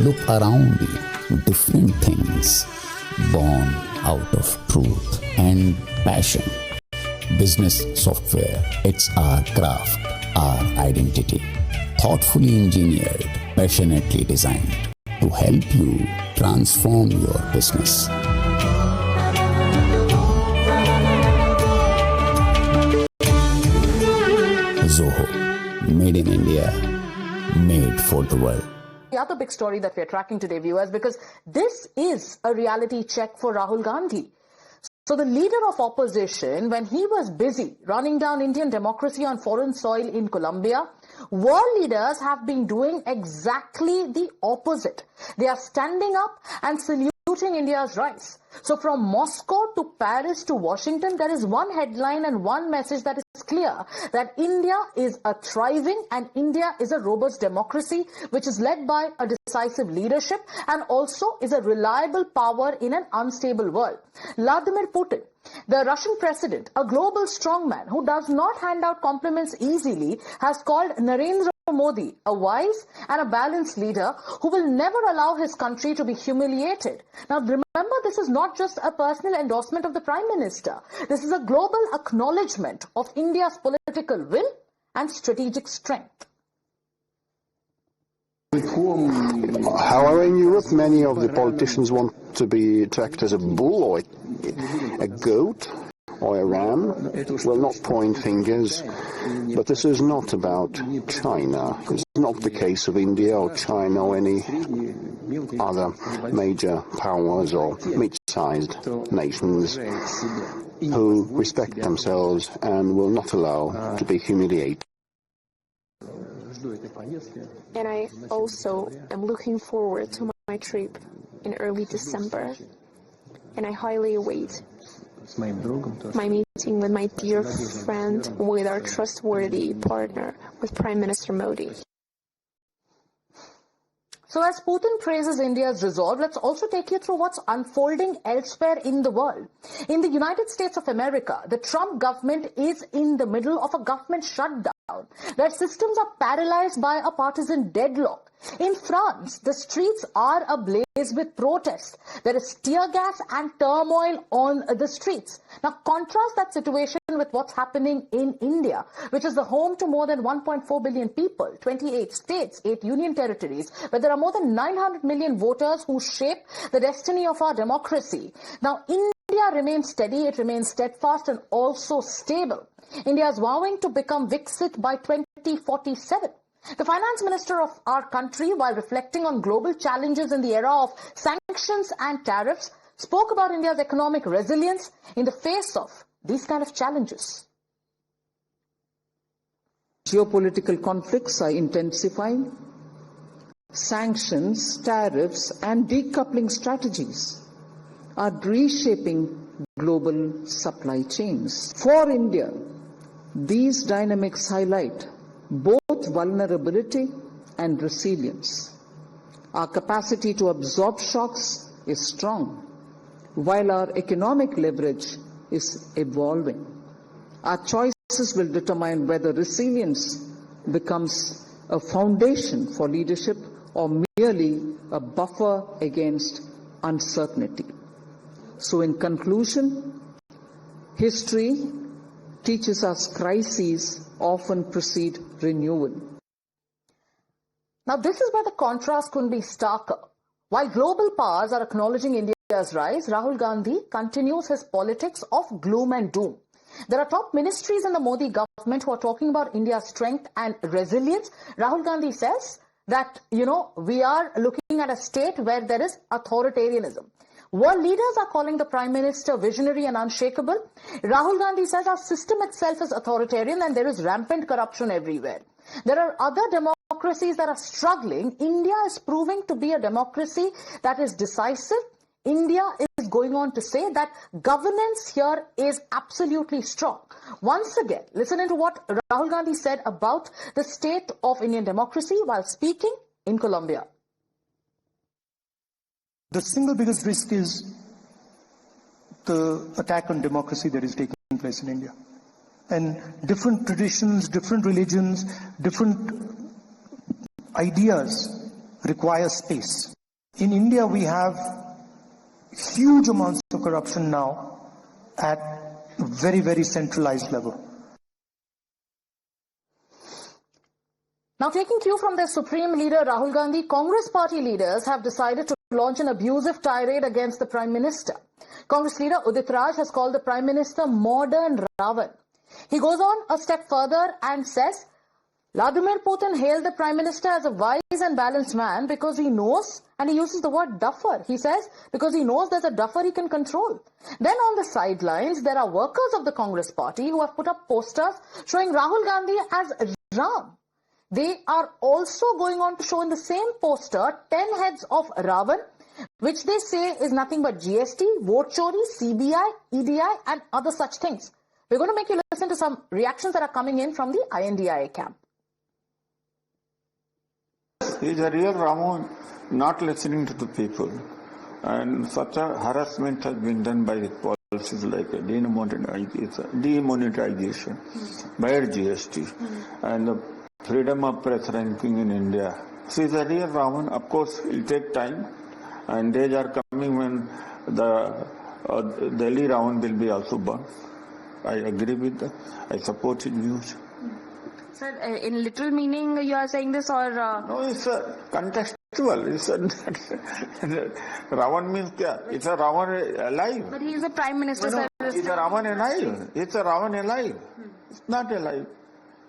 Look around you, different things born out of truth and passion. Business software, it's our craft, our identity. Thoughtfully engineered, passionately designed to help you transform your business. Zoho, made in India, made for the world. The other big story that we're tracking today, viewers, because this is a reality check for Rahul Gandhi. So the leader of opposition, when he was busy running down Indian democracy on foreign soil in Colombia, world leaders have been doing exactly the opposite. They are standing up and saluting India's rise. So from Moscow to Paris to Washington, there is one headline and one message that is clear, that India is a thriving and India is a robust democracy which is led by a decisive leadership and also is a reliable power in an unstable world. Vladimir Putin, the Russian president, a global strongman who does not hand out compliments easily, has called Narendra Modi a wise and a balanced leader who will never allow his country to be humiliated. Now remember, this is not just a personal endorsement of the Prime Minister. This is a global acknowledgement of India's political will and strategic strength. However, in Europe, many of the politicians want to be tracked as a bull or a goat or a ram. Will not point fingers, but this is not about China. It's not the case of India or China or any other major powers or mid-sized nations who respect themselves and will not allow to be humiliated. And I also am looking forward to my trip in early December, and I highly await my meeting with my dear friend, with our trustworthy partner, with Prime Minister Modi. So as Putin praises India's resolve, let's also take you through what's unfolding elsewhere in the world. In the United States of America, the Trump government is in the middle of a government shutdown. Their systems are paralyzed by a partisan deadlock. In France, the streets are ablaze with protests. There is tear gas and turmoil on the streets. Now, contrast that situation with what's happening in India, which is the home to more than 1.4 billion people, 28 states, 8 union territories, where there are more than 900 million voters who shape the destiny of our democracy. Now, India remains steady, it remains steadfast and also stable. India is vowing to become Viksit by 2047. The finance minister of our country, while reflecting on global challenges in the era of sanctions and tariffs, spoke about India's economic resilience in the face of these kind of challenges. Geopolitical conflicts are intensifying. Sanctions, tariffs, and decoupling strategies are reshaping global supply chains. For India, these dynamics highlight both vulnerability and resilience. Our capacity to absorb shocks is strong, while our economic leverage is evolving. Our choices will determine whether resilience becomes a foundation for leadership or merely a buffer against uncertainty. So in conclusion, history teaches us crises often precede renewal. Now, this is where the contrast couldn't be starker. While global powers are acknowledging India's rise, Rahul Gandhi continues his politics of gloom and doom. There are top ministries in the Modi government who are talking about India's strength and resilience. Rahul Gandhi says that, we are looking at a state where there is authoritarianism. World leaders are calling the Prime Minister visionary and unshakable. Rahul Gandhi says our system itself is authoritarian and there is rampant corruption everywhere. There are other democracies that are struggling. India is proving to be a democracy that is decisive. India is going on to say that governance here is absolutely strong. Once again, listen to what Rahul Gandhi said about the state of Indian democracy while speaking in Colombia. The single biggest risk is the attack on democracy that is taking place in India. And different traditions, different religions, different ideas require space. In India, we have huge amounts of corruption now at a very, very centralized level. Now, taking cue from their supreme leader Rahul Gandhi, Congress party leaders have decided to launch an abusive tirade against the Prime Minister. Congress leader Udit Raj has called the Prime Minister modern Ravan. He goes on a step further and says, Vladimir Putin hailed the Prime Minister as a wise and balanced man because he knows, and he uses the word duffer, he says, because he knows there's a duffer he can control. Then on the sidelines, there are workers of the Congress party who have put up posters showing Rahul Gandhi as Ram. They are also going on to show in the same poster 10 heads of Ravan, which they say is nothing but GST, vote chori, CBI, EDI and other such things. We're going to make you listen to some reactions that are coming in from the INDIA camp. He is a real Raman, not listening to the people. And such a harassment has been done by policies like demonetization, bad GST, and the freedom of press ranking in India. So he's a real Raman. Of course, it will take time, and days are coming when the Delhi Ravan will be also burned. I agree with that. I support his views. Sir, in literal meaning you are saying this, or No, it's a contextual. It's a Ravan means kya? It's a Ravan alive. but he is the Prime Minister, No, sir. it's a Ravan alive. It's a Ravan alive. It's not alive.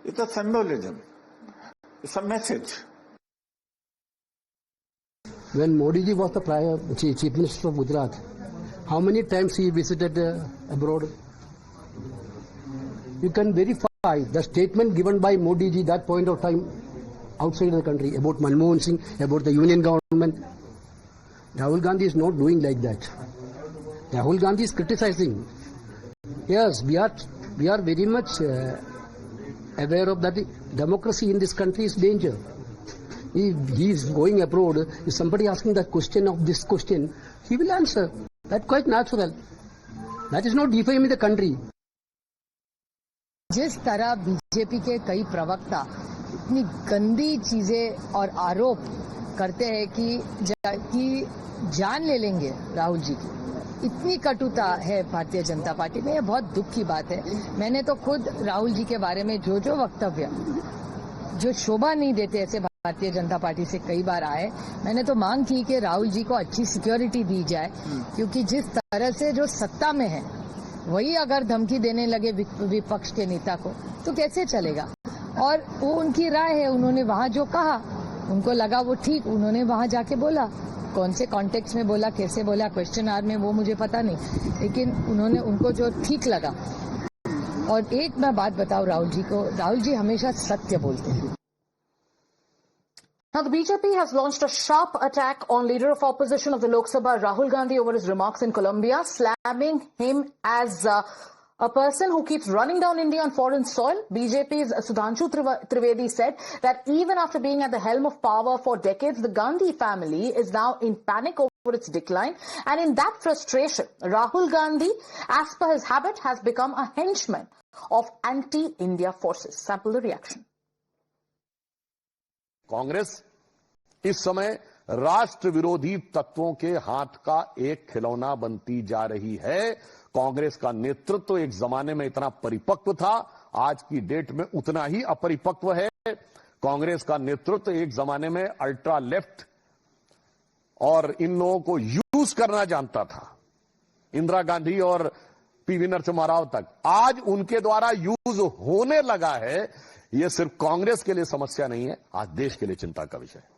It's a symbolism. It's a message. When Modi ji was the Chief Minister of Gujarat, how many times he visited abroad? You can verify the statement given by Modi ji that point of time outside the country about Manmohan Singh, about the union government. Rahul Gandhi is not doing like that. Rahul Gandhi is criticizing. Yes, we are very much aware of that democracy in this country is danger. If he is going abroad, if somebody asking the question of this question, he will answer. That's quite natural. That is not defaming the country. जिस तरह BJP के कई प्रवक्ता इतनी गंदी चीजें और आरोप करते हैं कि जान ले लेंगे राहुल जी की, इतनी कटुता है भारतीय जनता पार्टी में, ये बहुत दुख की बात है। मैंने तो खुद राहुल जी के बारे में जो वक्तव्य जो शोभा नहीं देते ऐसे भारतीय जनता पार्टी से कई बार आए, मैंने तो मांग की कि राहुल जी को अच्छी सिक्योरिटी दी जाए, क्योंकि जिस तरह से जो सत्ता में है वही अगर धमकी देने लगे विपक्ष के नेता को तो कैसे चलेगा। और वो उनकी राय है, उन्होंने वहां जो कहा उनको लगा वो ठीक, उन्होंने वहां जाके बोला, कौन से कॉन्टेक्स्ट में बोला, कैसे बोला, क्वेश्चन आवर में वो मुझे पता नहीं, लेकिन उन्होंने उनको जो ठीक लगा। और एक मैं बात बताऊं राहुल जी को, राहुल जी हमेशा सत्य बोलते हैं। Now, the BJP has launched a sharp attack on leader of opposition of the Lok Sabha, Rahul Gandhi, over his remarks in Colombia, slamming him as a person who keeps running down India on foreign soil. BJP's Sudhanshu Trivedi said that even after being at the helm of power for decades, the Gandhi family is now in panic over its decline. And in that frustration, Rahul Gandhi, as per his habit, has become a henchman of anti-India forces. Sample the reaction. Congress इस समय राष्ट्र विरोधी तत्वों के हाथ का एक खिलौना बनती जा रही है। कांग्रेस का नेतृत्व एक जमाने में इतना परिपक्व था, आज की डेट में उतना ही अपरिपक्व है। कांग्रेस का नेतृत्व एक जमाने में अल्ट्रा लेफ्ट और इन लोगों को यूज करना जानता था, इंदिरा गांधी और पीवी नरसिम्हा राव तक। आज उनके द्वारा यूज होने लगा है। ये सिर्फ कांग्रेस के लिए समस्या नहीं है, आज देश के लिए चिंता का विषय है।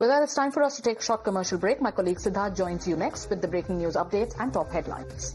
Well, it's time for us to take a short commercial break. My colleague Siddharth joins you next with the breaking news updates and top headlines.